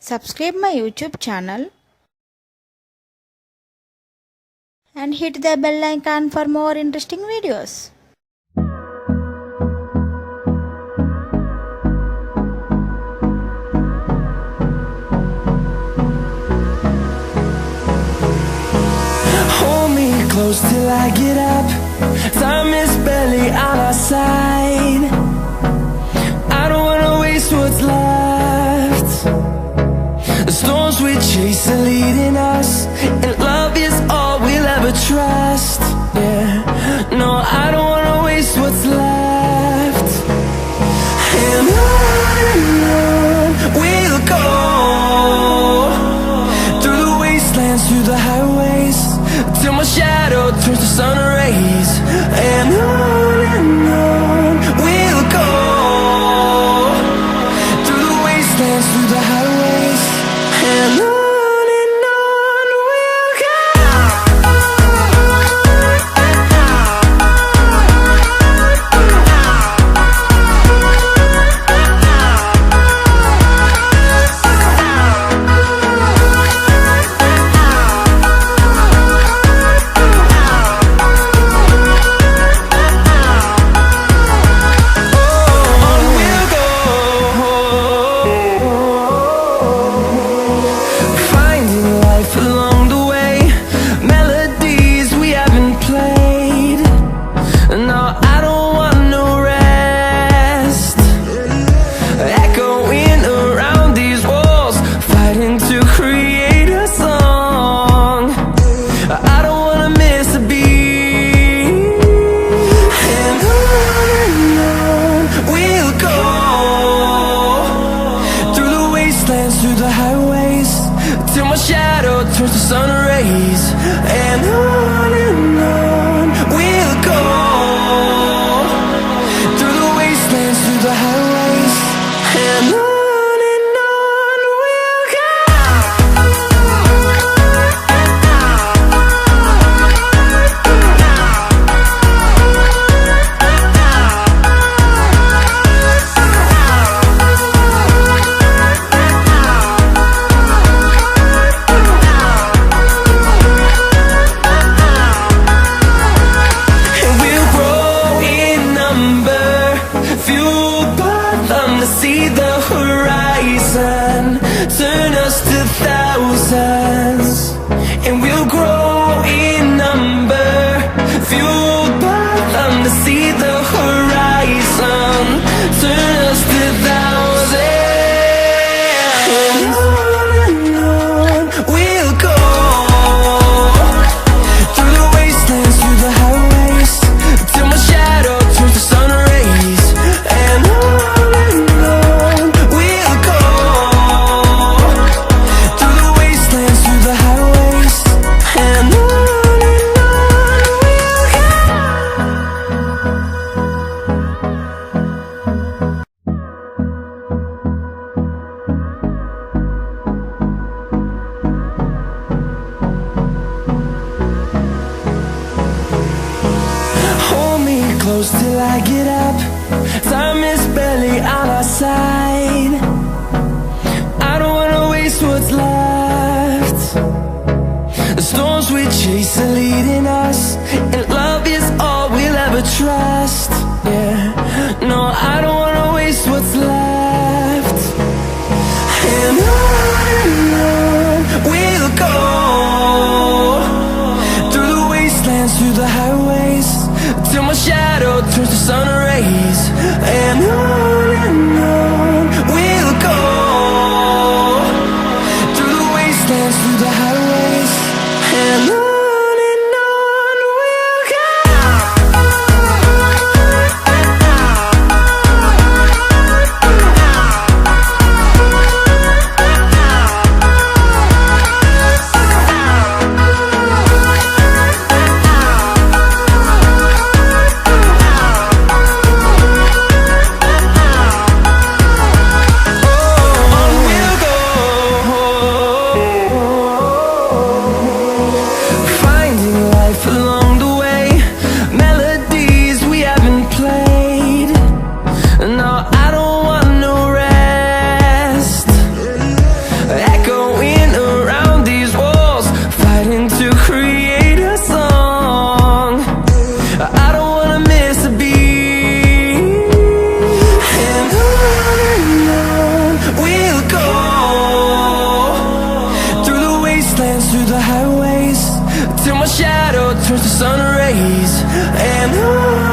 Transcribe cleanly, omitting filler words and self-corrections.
Subscribe my YouTube channel and hit the bell icon for more interesting videos. Hold me close till I get up. Time is barely on our side. I don't wanna waste what's left. The storms we chase are leading us, and love is all we'll ever trust. Yeah, no, I don't wanna waste what's left. And on we'll go, through the wastelands, through the highways, till my shadow turns to sun rays. And on we'll go, through the wastelands, through the highways, and on we'll go. Through the highways, till my shadow turns to sun rays. And on we'll go, through the wastelands, through the highways, and on we'll go. See the horizon, turn us to thousands, and we'll grow in number, fueled by them. To see the horizon, turn us to thousands, and on we'll go, through the wastelands, through the highways, till my shadow turns to sun rays. And close till I get up. Time is barely on our side. I don't wanna waste what's left. The storms we chase are leading us, and love is all we'll ever trust. Yeah, no, I don't wanna waste what's left. And on we'll go, through the wastelands, through the highways, till my shadow turns to sun rays. And on we'll go, through the wastelands, through the highways, and on we'll go. till my shadow turns to sun rays. And on